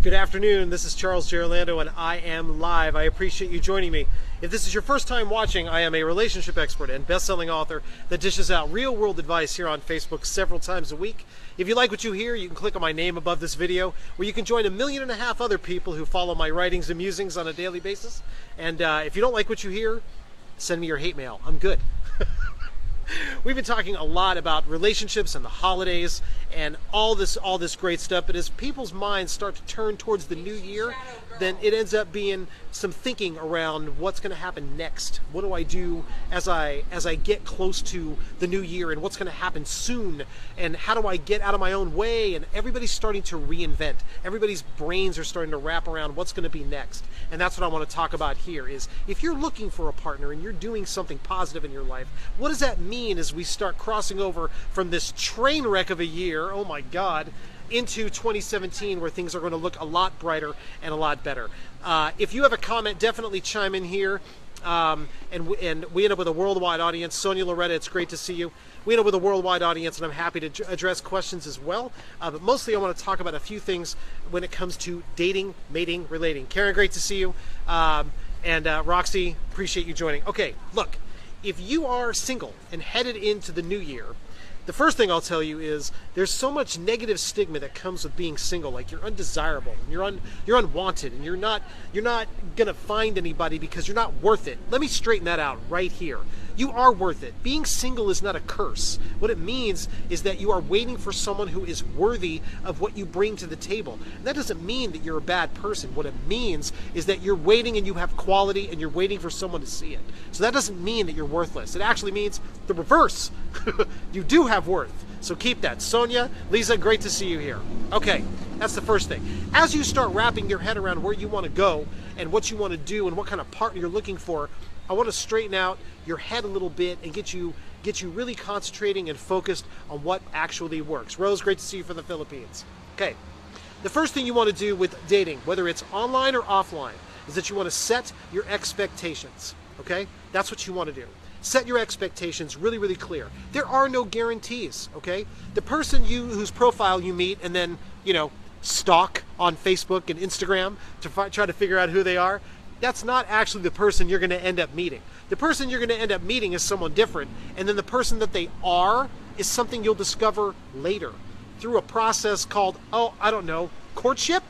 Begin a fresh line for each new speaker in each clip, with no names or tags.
Good afternoon, this is Charles Gerlando and I am live. I appreciate you joining me. If this is your first time watching, I am a relationship expert and best-selling author that dishes out real-world advice here on Facebook several times a week. If you like what you hear, you can click on my name above this video, where you can join 1.5 million other people who follow my writings and musings on a daily basis. And if you don't like what you hear, send me your hate mail. I'm good. We've been talking a lot about relationships and the holidays and all this great stuff, but as people's minds start to turn towards the new year, then it ends up being some thinking around what's going to happen next. What do I do as I get close to the new year, and what's going to happen soon, and how do I get out of my own way? And everybody's starting to reinvent. Everybody's brains are starting to wrap around what's going to be next. And that's what I want to talk about here is, if you're looking for a partner and you're doing something positive in your life, what does that mean as we start crossing over from this train wreck of a year, oh my God, into 2017, where things are going to look a lot brighter and a lot better. If you have a comment, definitely chime in here. And we end up with a worldwide audience. Sonia Loretta, it's great to see you. We end up with a worldwide audience, and I'm happy to address questions as well. But mostly I want to talk about a few things when it comes to dating, mating, relating. Karen, great to see you. And Roxy, appreciate you joining. Okay, look, if you are single and headed into the new year, the first thing I'll tell you is there's so much negative stigma that comes with being single. Like, you're undesirable, and you're unwanted, and you're not gonna find anybody because you're not worth it. Let me straighten that out right here. You are worth it. Being single is not a curse. What it means is that you are waiting for someone who is worthy of what you bring to the table. And that doesn't mean that you're a bad person. What it means is that you're waiting and you have quality and you're waiting for someone to see it. So that doesn't mean that you're worthless. It actually means the reverse. You do have worth. So keep that. Sonia, Lisa, great to see you here. Okay, that's the first thing. As you start wrapping your head around where you want to go and what you want to do and what kind of partner you're looking for, I want to straighten out your head a little bit and get you really concentrating and focused on what actually works. Rose, great to see you from the Philippines. Okay, the first thing you want to do with dating, whether it's online or offline, is that you want to set your expectations. Okay, that's what you want to do. Set your expectations really, really clear. There are no guarantees. Okay, the person whose profile you meet and then stalk on Facebook and Instagram to try to figure out who they are, that's not actually the person you're going to end up meeting. The person you're going to end up meeting is someone different, and then the person that they are is something you'll discover later through a process called, courtship?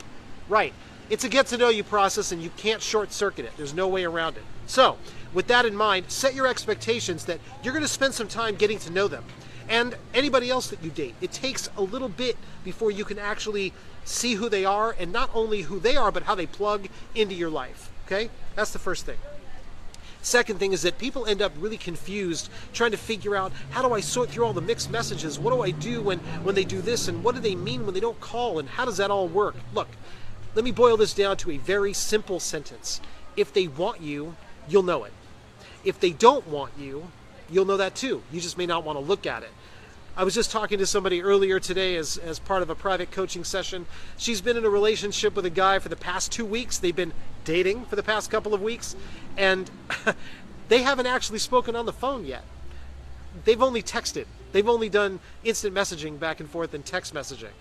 Right. It's a get-to-know-you process, and you can't short-circuit it. There's no way around it. So, with that in mind, set your expectations that you're going to spend some time getting to know them. And anybody else that you date, it takes a little bit before you can actually see who they are, and not only who they are, but how they plug into your life. Okay? That's the first thing. Second thing is that people end up really confused trying to figure out, how do I sort through all the mixed messages? What do I do when they do this? And what do they mean when they don't call? And how does that all work? Look, let me boil this down to a very simple sentence. If they want you, you'll know it. If they don't want you, you'll know that too. You just may not want to look at it. I was just talking to somebody earlier today as part of a private coaching session. She's been in a relationship with a guy for the past 2 weeks. They've been dating for the past couple of weeks, and they haven't actually spoken on the phone yet. They've only texted. They've only done instant messaging back and forth and text messaging.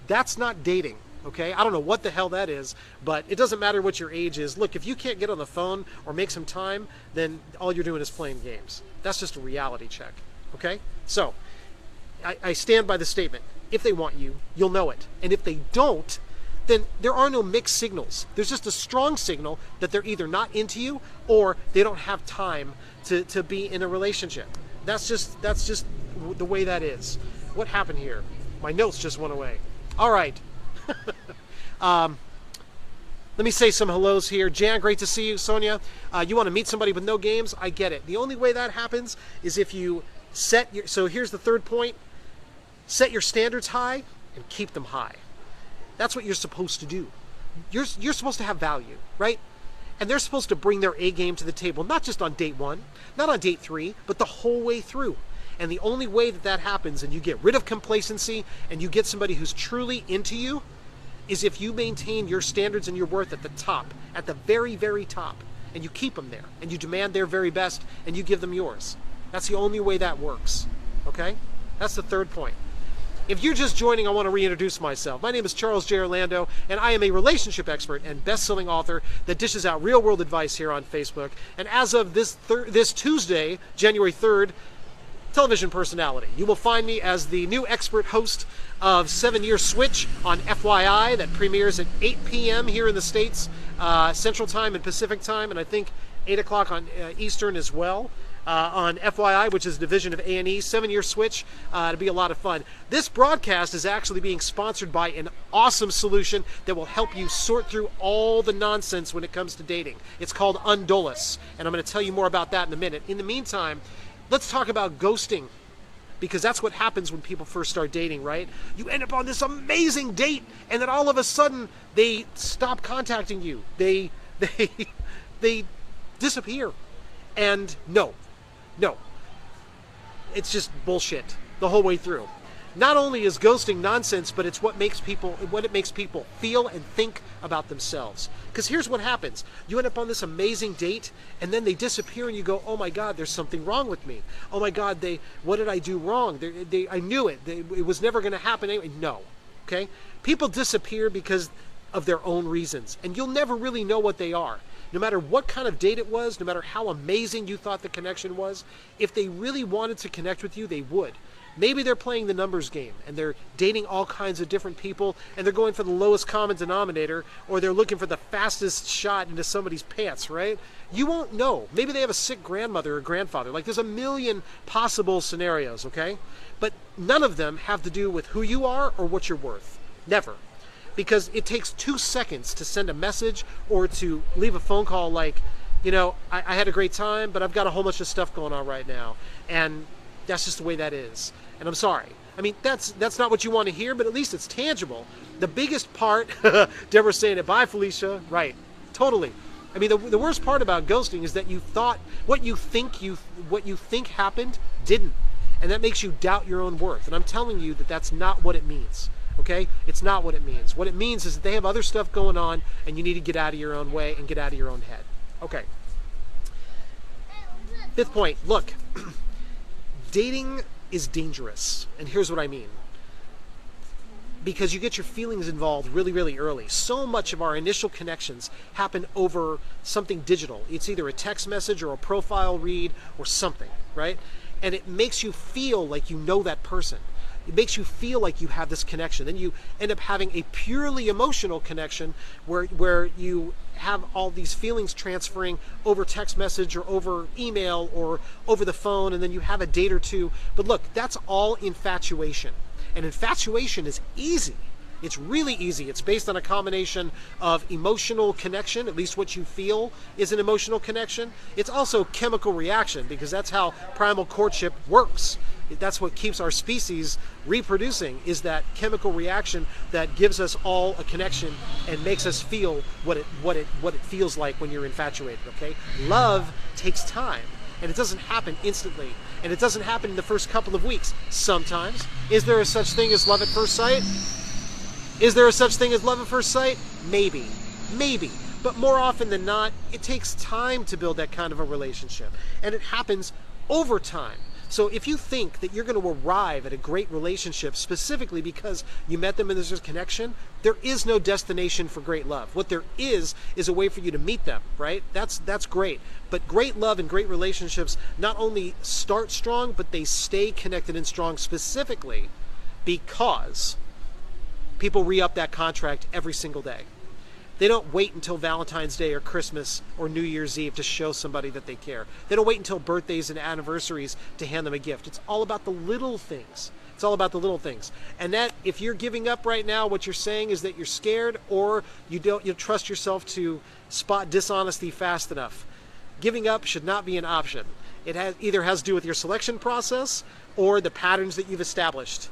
That's not dating, okay? I don't know what the hell that is, but it doesn't matter what your age is. Look, if you can't get on the phone or make some time, then all you're doing is playing games. That's just a reality check, okay? So, I stand by the statement. If they want you, you'll know it. And if they don't, then there are no mixed signals. There's just a strong signal that they're either not into you or they don't have time to be in a relationship. That's just the way that is. What happened here? My notes just went away. All right. Let me say some hellos here. Jan, great to see you. Sonia, you want to meet somebody with no games? I get it. The only way that happens is if you so here's the third point. Set your standards high and keep them high. That's what you're supposed to do. You're supposed to have value, right? And they're supposed to bring their A game to the table, not just on date 1, not on date 3, but the whole way through. And the only way that happens and you get rid of complacency and you get somebody who's truly into you is if you maintain your standards and your worth at the top, at the very, very top, and you keep them there and you demand their very best and you give them yours. That's the only way that works, okay? That's the third point. If you're just joining, I want to reintroduce myself. My name is Charles J. Orlando, and I am a relationship expert and best-selling author that dishes out real-world advice here on Facebook. And as of this Tuesday, January 3rd, television personality. You will find me as the new expert host of 7 Year Switch on FYI that premieres at 8 p.m. here in the States, Central Time and Pacific Time, and I think 8 o'clock on Eastern as well. On FYI, which is a division of A&E, 7 Year Switch. It'll be a lot of fun. This broadcast is actually being sponsored by an awesome solution that will help you sort through all the nonsense when it comes to dating. It's called Undulus, and I'm going to tell you more about that in a minute. In the meantime, let's talk about ghosting, because that's what happens when people first start dating, right? You end up on this amazing date, and then all of a sudden, they stop contacting you. They disappear. And no, it's just bullshit the whole way through. Not only is ghosting nonsense, but it's what it makes people feel and think about themselves. Because here's what happens. You end up on this amazing date, and then they disappear, and you go, oh my God, there's something wrong with me. Oh my God, what did I do wrong? I knew it. It was never going to happen anyway. No, okay? People disappear because of their own reasons, and you'll never really know what they are. No matter what kind of date it was, no matter how amazing you thought the connection was, if they really wanted to connect with you, they would. Maybe they're playing the numbers game and they're dating all kinds of different people and they're going for the lowest common denominator, or they're looking for the fastest shot into somebody's pants, right? You won't know. Maybe they have a sick grandmother or grandfather. Like, there's a million possible scenarios, okay? But none of them have to do with who you are or what you're worth. Never. Because it takes 2 seconds to send a message or to leave a phone call like, I had a great time, but I've got a whole bunch of stuff going on right now. And that's just the way that is. And I'm sorry. I mean, that's not what you want to hear, but at least it's tangible. The biggest part, Deborah's saying it, bye Felicia. Right, totally. I mean, the worst part about ghosting is that you thought what you think happened didn't. And that makes you doubt your own worth. And I'm telling you that that's not what it means. Okay? It's not what it means. What it means is that they have other stuff going on and you need to get out of your own way and get out of your own head. Okay. 5th point. Look, dating is dangerous. And here's what I mean. Because you get your feelings involved really, really early. So much of our initial connections happen over something digital. It's either a text message or a profile read or something, right? And it makes you feel like you know that person. It makes you feel like you have this connection. Then you end up having a purely emotional connection where you have all these feelings transferring over text message or over email or over the phone, and then you have a date or two. But look, that's all infatuation. And infatuation is easy. It's really easy. It's based on a combination of emotional connection, at least what you feel is an emotional connection. It's also chemical reaction, because that's how primal courtship works. That's what keeps our species reproducing, is that chemical reaction that gives us all a connection and makes us feel what it feels like when you're infatuated, okay? Love takes time, and it doesn't happen instantly, and it doesn't happen in the first couple of weeks. Sometimes. Is there a such thing as love at first sight? Is there a such thing as love at first sight? Maybe. But more often than not, it takes time to build that kind of a relationship, and it happens over time. So if you think that you're going to arrive at a great relationship specifically because you met them and there's a connection, there is no destination for great love. What there is a way for you to meet them, right? That's great. But great love and great relationships not only start strong, but they stay connected and strong specifically because people re-up that contract every single day. They don't wait until Valentine's Day or Christmas or New Year's Eve to show somebody that they care. They don't wait until birthdays and anniversaries to hand them a gift. It's all about the little things. It's all about the little things. And that, if you're giving up right now, what you're saying is that you're scared, or you trust yourself to spot dishonesty fast enough. Giving up should not be an option. It either has to do with your selection process or the patterns that you've established.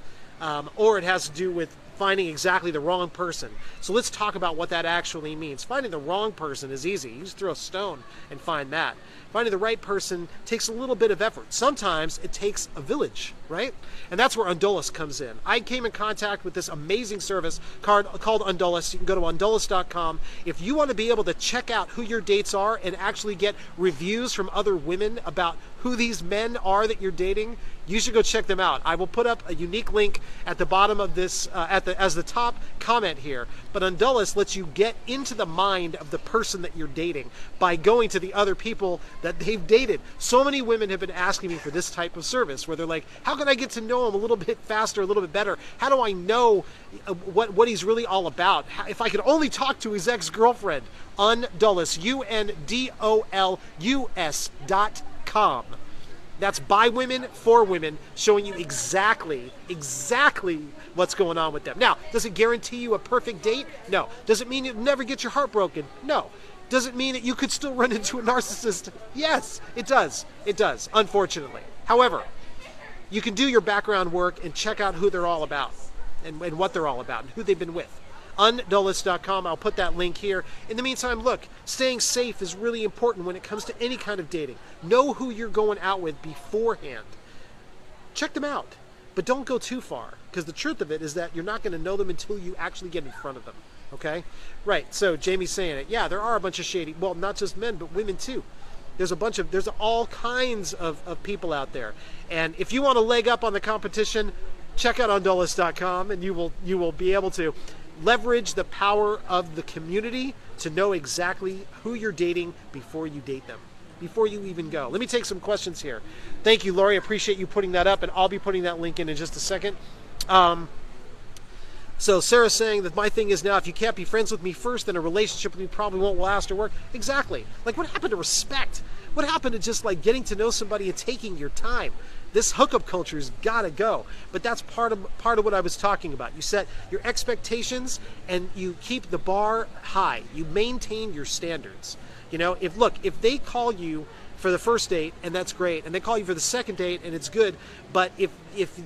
Or it has to do with finding exactly the wrong person. So let's talk about what that actually means. Finding the wrong person is easy. You just throw a stone and find that. Finding the right person takes a little bit of effort. Sometimes it takes a village, right? And that's where Undulus comes in. I came in contact with this amazing service called Undulus. You can go to undulus.com. If you want to be able to check out who your dates are and actually get reviews from other women about who these men are that you're dating, you should go check them out. I will put up a unique link at the bottom of this, as the top comment here. But Undulus lets you get into the mind of the person that you're dating by going to the other people that they've dated. So many women have been asking me for this type of service where they're like, how can I get to know him a little bit faster, a little bit better? How do I know what he's really all about? If I could only talk to his ex-girlfriend. Undulus, UNDOLUS.com. That's by women, for women, showing you exactly what's going on with them. Now, does it guarantee you a perfect date? No. Does it mean you'll never get your heart broken? No. Does it mean that you could still run into a narcissist? Yes, it does. It does, unfortunately. However, you can do your background work and check out who they're all about and what they're all about and who they've been with. Undulus.com. I'll put that link here. In the meantime, look, staying safe is really important when it comes to any kind of dating. Know who you're going out with beforehand. Check them out, but don't go too far, because the truth of it is that you're not going to know them until you actually get in front of them. Okay? Right, so Jamie's saying it. Yeah, there are a bunch of shady, well, not just men, but women too. There's all kinds of people out there. And if you want to leg up on the competition, check out Undulus.com, and you will be able to leverage the power of the community to know exactly who you're dating before you date them, before you even go. Let me take some questions here. Thank you, Lori. I appreciate you putting that up, and I'll be putting that link in just a second. So Sarah's saying that my thing is now, if you can't be friends with me first, then a relationship with me probably won't last or work. Exactly. Like, what happened to respect? What happened to just like getting to know somebody and taking your time? This hookup culture's gotta go. But that's part of what I was talking about. You set your expectations and you keep the bar high. You maintain your standards. You know, if they call you for the first date and that's great, and they call you for the second date and it's good, but if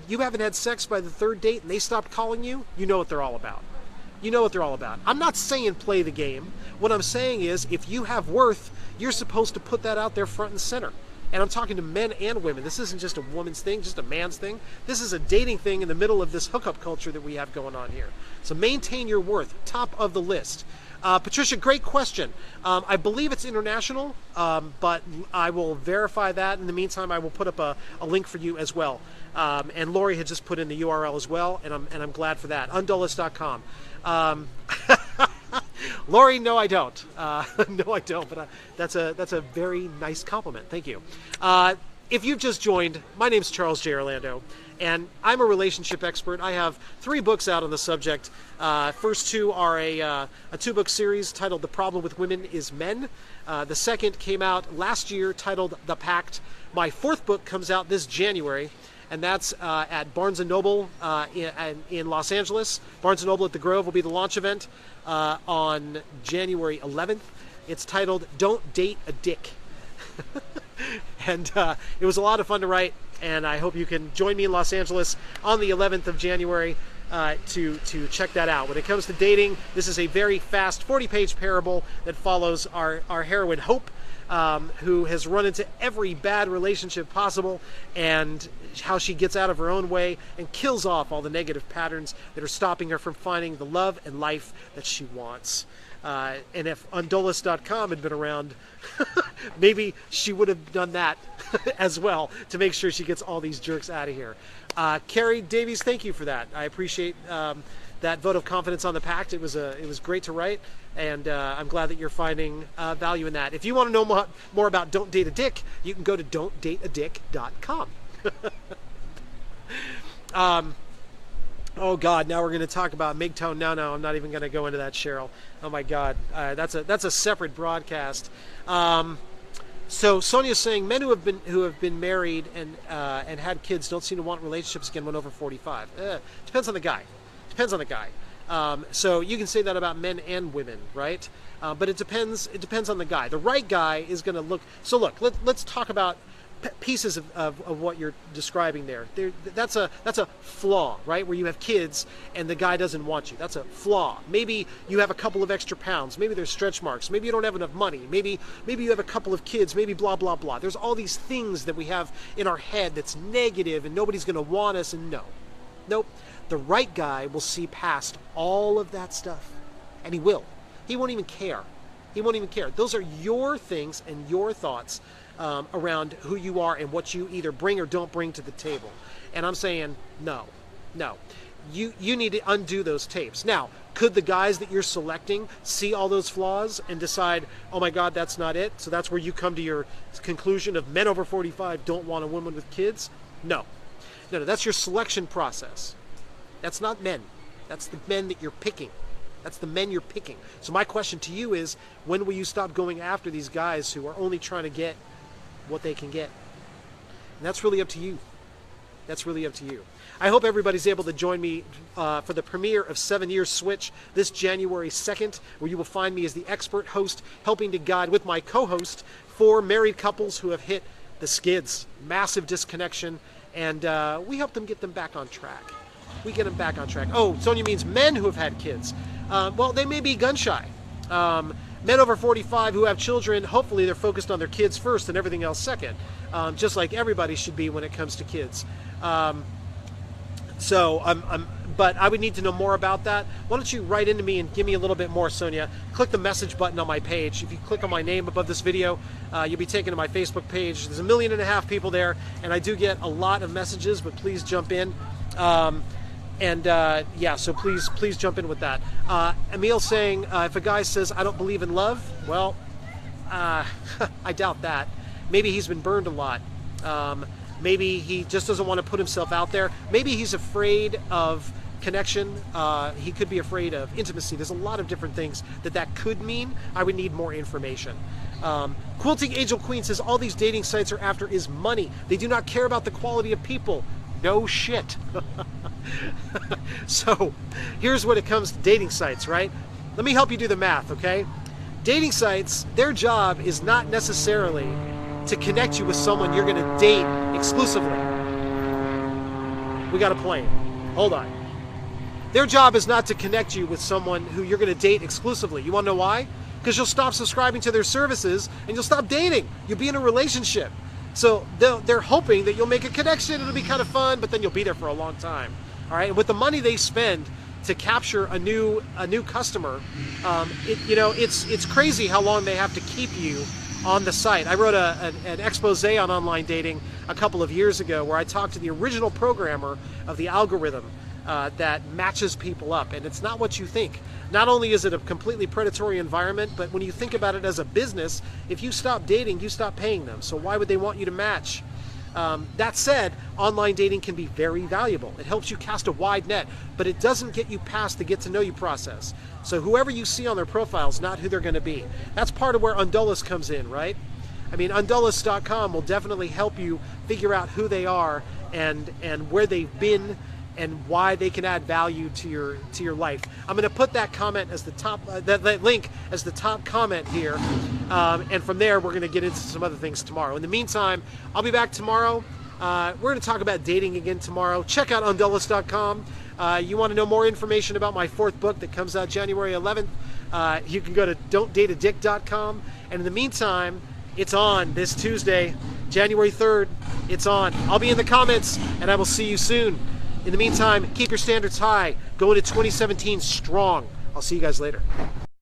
you haven't had sex by the third date and they stopped calling you, you know what they're all about. You know what they're all about. I'm not saying play the game. What I'm saying is, if you have worth, you're supposed to put that out there front and center. And I'm talking to men and women. This isn't just a woman's thing, just a man's thing. This is a dating thing in the middle of this hookup culture that we have going on here. So maintain your worth, top of the list. Patricia, great question. I believe it's international, but I will verify that. In the meantime, I will put up a link for you as well. And Lori had just put in the URL as well, and I'm glad for that. Undulus.com. Lori, no, I don't. No, I don't. But that's a very nice compliment. Thank you. If you've just joined, my name's Charles J. Orlando, and I'm a relationship expert. I have 3 books out on the subject. First 2 are a 2-book series titled The Problem with Women is Men. The second came out last year titled The Pact. My 4th book comes out this January, and that's at Barnes & Noble in Los Angeles. Barnes & Noble at the Grove will be the launch event on January 11th. It's titled Don't Date a Dick. And it was a lot of fun to write, and I hope you can join me in Los Angeles on the 11th of January to check that out. When it comes to dating, this is a very fast 40-page parable that follows our heroine Hope, who has run into every bad relationship possible, and how she gets out of her own way and kills off all the negative patterns that are stopping her from finding the love and life that she wants. And if Undulus.com had been around, maybe she would have done that as well to make sure she gets all these jerks out of here. Carrie Davies, thank you for that. I appreciate that vote of confidence on the pact. It was great to write, and I'm glad that you're finding value in that. If you want to know more about Don't Date a Dick, you can go to don'tdateadick.com. Oh God! Now we're going to talk about MGTOW. No, I'm not even going to go into that, Cheryl. Oh my God, that's a separate broadcast. So Sonia's saying men who have been married and had kids don't seem to want relationships again when over 45. Depends on the guy. Depends on the guy. So you can say that about men and women, right? But it depends on the guy. The right guy is going to look. So look, let's talk about pieces of what you're describing there. That's a flaw, right? Where you have kids and the guy doesn't want you. That's a flaw. Maybe you have a couple of extra pounds. Maybe there's stretch marks. Maybe you don't have enough money. Maybe you have a couple of kids. Maybe blah, blah, blah. There's all these things that we have in our head that's negative and nobody's going to want us. And nope. The right guy will see past all of that stuff. And he will. He won't even care. He won't even care. Those are your things and your thoughts around who you are and what you either bring or don't bring to the table. And I'm saying, no. You need to undo those tapes. Now, could the guys that you're selecting see all those flaws and decide, oh my God, that's not it? So that's where you come to your conclusion of men over 45 don't want a woman with kids? No, that's your selection process. That's not men. That's the men that you're picking. That's the men you're picking. So my question to you is, when will you stop going after these guys who are only trying to get what they can get? And that's really up to you. That's really up to you. I hope everybody's able to join me for the premiere of 7 Years Switch this January 2nd, where you will find me as the expert host helping to guide with my co-host 4 married couples who have hit the skids, massive disconnection, and we help them get them back on track. We get them back on track. Oh, Sonia means men who have had kids. Well, they may be gun shy. Men over 45 who have children, hopefully they're focused on their kids first and everything else second, just like everybody should be when it comes to kids. But I would need to know more about that. Why don't you write into me and give me a little bit more, Sonia? Click the message button on my page. If you click on my name above this video, you'll be taken to my Facebook page. There's 1.5 million people there, and I do get a lot of messages, but please jump in. So please jump in with that. Emil saying, if a guy says, I don't believe in love, well, I doubt that. Maybe he's been burned a lot. Maybe he just doesn't want to put himself out there. Maybe he's afraid of connection. He could be afraid of intimacy. There's a lot of different things that could mean. I would need more information. Quilting Angel Queen says, all these dating sites are after is money. They do not care about the quality of people. No shit. So here's what it comes to dating sites, right? Let me help you do the math, okay? Dating sites, their job is not necessarily to connect you with someone you're going to date exclusively. We got a plane. Hold on. Their job is not to connect you with someone who you're going to date exclusively. You want to know why? Because you'll stop subscribing to their services and you'll stop dating. You'll be in a relationship. So they're hoping that you'll make a connection. It'll be kind of fun, but then you'll be there for a long time. All right. And with the money they spend to capture a new customer, it's crazy how long they have to keep you on the site. I wrote an expose on online dating a couple of years ago where I talked to the original programmer of the algorithm that matches people up, and it's not what you think. Not only is it a completely predatory environment, but when you think about it as a business, if you stop dating, you stop paying them. So why would they want you to match? That said, online dating can be very valuable. It helps you cast a wide net, but it doesn't get you past the get to know you process. So whoever you see on their profile is not who they're going to be. That's part of where Undulus comes in, right? I mean, Undulus.com will definitely help you figure out who they are and where they've been and why they can add value to your life. I'm going to put that comment as the top, that link as the top comment here, and from there we're going to get into some other things tomorrow. In the meantime, I'll be back tomorrow. We're going to talk about dating again tomorrow. Check out Undulus.com. You want to know more information about my 4th book that comes out January 11th? You can go to Don'tDateADick.com. And in the meantime, it's on this Tuesday, January 3rd. It's on. I'll be in the comments, and I will see you soon. In the meantime, keep your standards high. Go into 2017 strong. I'll see you guys later.